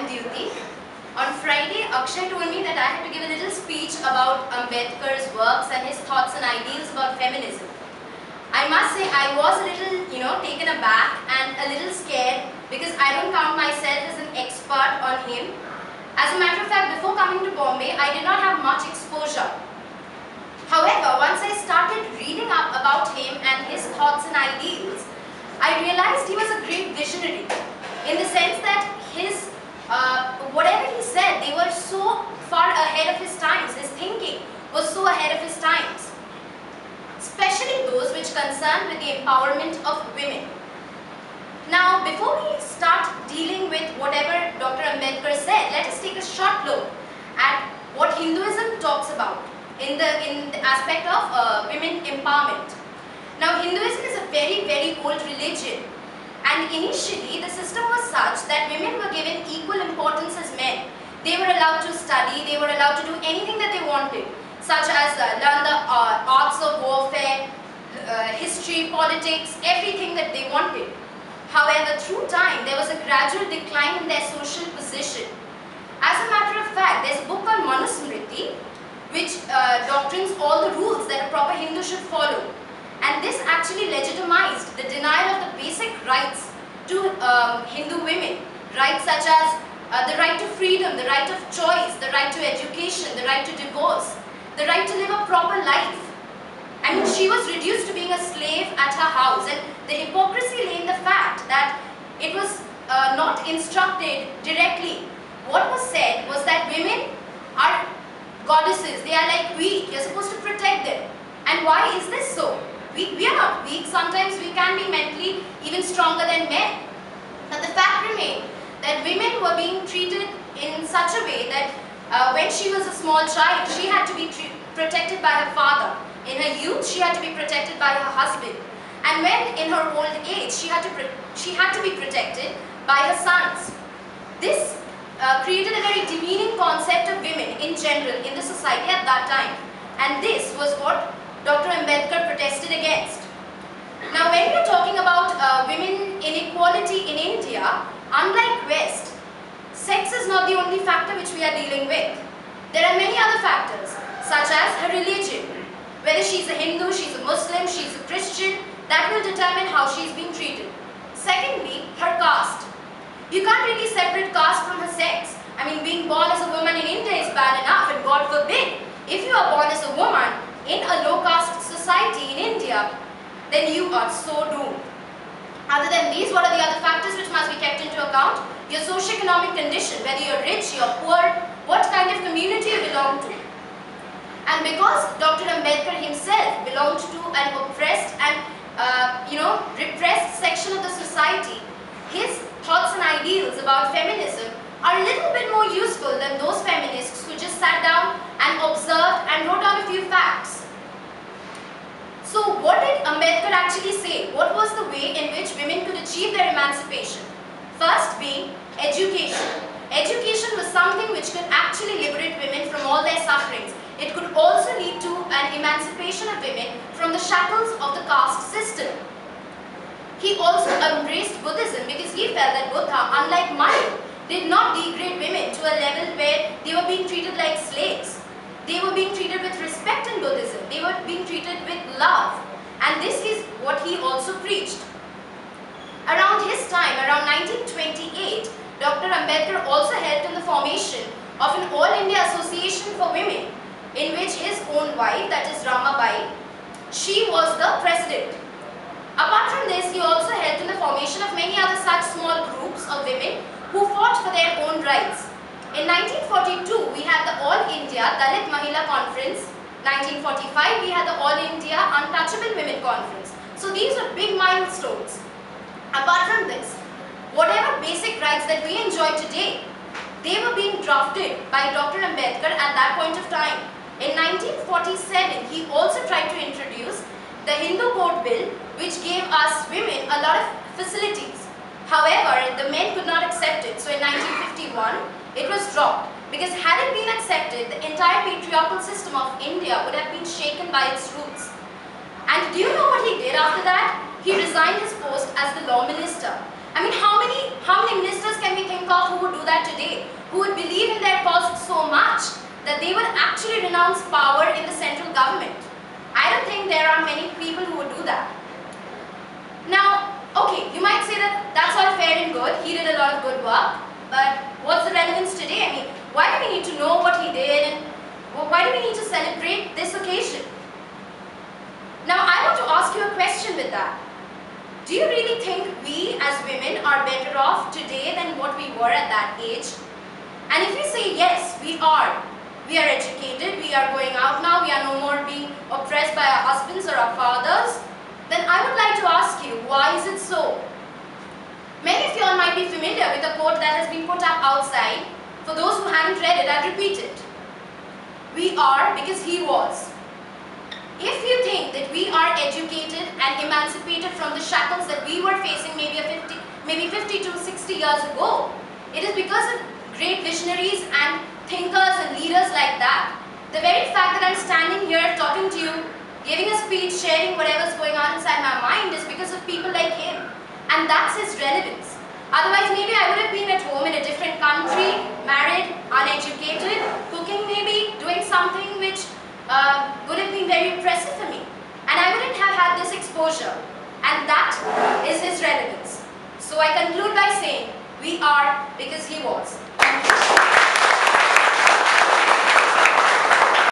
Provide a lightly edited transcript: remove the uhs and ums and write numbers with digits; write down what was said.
Jayanti. On Friday, Akshay told me that I had to give a little speech about Ambedkar's works and his thoughts and ideals about feminism. I must say I was a little, taken aback and a little scared because I don't count myself as an expert on him. As a matter of fact, before coming to Bombay, I did not have much exposure. However, once I started reading up about him and his thoughts and ideals, I realized he was a great visionary in the sense that his whatever he said, they were so far ahead of his times. His thinking was so ahead of his times, especially those which concerned with the empowerment of women. Now, before we start dealing with whatever Dr. Ambedkar said, let us take a short look at what Hinduism talks about in the aspect of women empowerment. Now, Hinduism is a very, very old religion, and initially the system was such that women were given equal importance as men. They were allowed to study, they were allowed to do anything that they wanted, such as learn the arts of warfare, history, politics, everything that they wanted. However, through time, there was a gradual decline in their social position. As a matter of fact, there's a book called Manusmriti, which doctrines all the rules that a proper Hindu should follow. And this actually legitimized the denial of the basic rights to Hindu women. Rights such as the right to freedom, the right of choice, the right to education, the right to divorce, the right to live a proper life. I mean, she was reduced to being a slave at her house, and the hypocrisy lay in the fact that it was not instructed directly. What was said was that women are goddesses, they are like weak, you're supposed to protect them. And why is this so? We are not weak, sometimes we can be mentally even stronger than men. But the fact remained that women were being treated in such a way that when she was a small child, she had to be protected by her father. In her youth, she had to be protected by her husband. And when in her old age, she had to be protected by her sons. This created a very demeaning concept of women in general in the society at that time. And this was what Dr. Ambedkar protested against. Now, when we are talking about women inequality in India, unlike West, sex is not the only factor which we are dealing with. There are many other factors, such as her religion. Whether she's a Hindu, she's a Muslim, she's a Christian, that will determine how she's being treated. Secondly, her caste. You can't really separate caste from her sex. I mean, being born as a woman in India is bad enough, and God forbid, if you are born as a woman in a low caste society in India, then you are so doomed. Other than these, what are the other factors which must be kept into account? Your socio-economic condition, whether you're rich, you're poor, what kind of community you belong to. And because Dr. Ambedkar himself belonged to an oppressed and repressed section of the society, his thoughts and ideals about feminism are a little bit more useful than those feminists who just sat down and observed and wrote down a few facts. So what did Ambedkar actually say? What was the way in which women could achieve their emancipation? First being education. Education was something which could actually liberate women from all their sufferings. It could also lead to an emancipation of women from the shackles of the caste system. He also embraced Buddhism because he felt that Buddha, unlike money, did not degrade women to a level where they were being treated like slaves. They were being treated with respect in Buddhism. They were being treated with love. And this is what he also preached. Around his time, around 1928, Dr. Ambedkar also helped in the formation of an All India Association for Women, in which his own wife, that is Ramabai, she was the president. Apart from this, he also helped in the formation of many other such small groups of women who fought for their own rights. In 1942, we had the All India Dalit Mahila Conference. 1945, we had the All India Untouchable Women Conference. So these were big milestones. Apart from this, whatever basic rights that we enjoy today, they were being drafted by Dr. Ambedkar at that point of time. In 1947, he also tried to introduce the Hindu Code Bill, which gave us women a lot of facilities. However, the men could not accept it. So in 1951, it was dropped. Because had it been accepted, the entire patriarchal system of India would have been shaken by its roots. And do you know what he did after that? He resigned his post as the law minister. I mean, how many ministers can we think of who would do that today? Who would believe in their cause so much that they would actually renounce power in the central government? I don't think there are many people who would do that. Now, okay, you might say that that's all fair and good. He did a lot of good work, but what's the relevance today? I mean, why do we need to know what he did, and why do we need to celebrate this occasion? Now, I want to ask you a question with that. Do you really think we as women are better off today than what we were at that age? And if you say yes, we are. We are educated, we are going out now, we are no more being oppressed by our husbands or our fathers, then I would like to ask you, why is it so? Many of you all might be familiar with a quote that has been put up outside. For those who haven't read it, I'll repeat it. We are because he was. If you think that we are educated and emancipated from the shackles that we were facing maybe 50 to 60 years ago, it is because of great visionaries and thinkers and leaders like that. The very fact that I'm standing here talking to you, giving a speech, sharing whatever's going on inside my mind is because of people like him. And that's his relevance. Otherwise, maybe I would have been at home in a different country, married, uneducated, cooking maybe, doing something which would have been very impressive for me. And I wouldn't have had this exposure. And that is his relevance. So I conclude by saying, we are because he was.